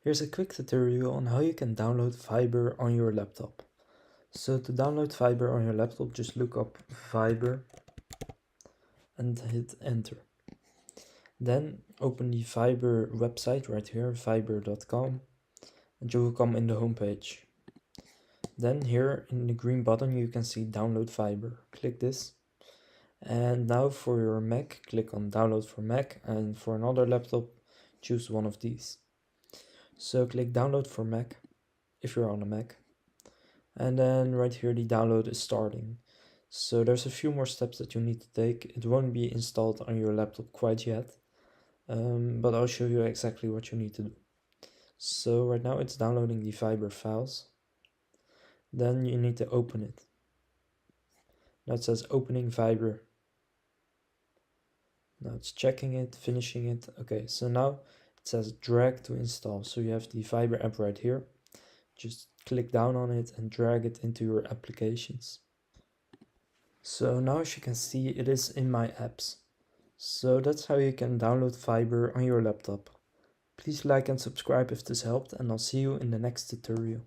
Here's a quick tutorial on how you can download Fiber on your laptop. So to download Fiber on your laptop, just look up Fiber and hit enter. Then open the Fiber website right here, fiber.com, and you will come in the homepage. Then here in the green button you can see download Fiber. Click this. And now for your Mac, click on download for Mac, and for another laptop, choose one of these. So click download for Mac if you're on a Mac. And then right here the download is starting. So there's a few more steps that you need to take. It won't be installed on your laptop quite yet, but I'll show you exactly what you need to do. So right now it's downloading the Fiber files. Then you need to open it. Now it says opening Fiber. Now it's checking it, finishing it. Okay, so now it says drag to install. So you have the Fiber app right here. Just click down on it and drag it into your applications. So now as you can see, it is in my apps. So that's how you can download Fiber on your laptop. Please like and subscribe if this helped, and I'll see you in the next tutorial.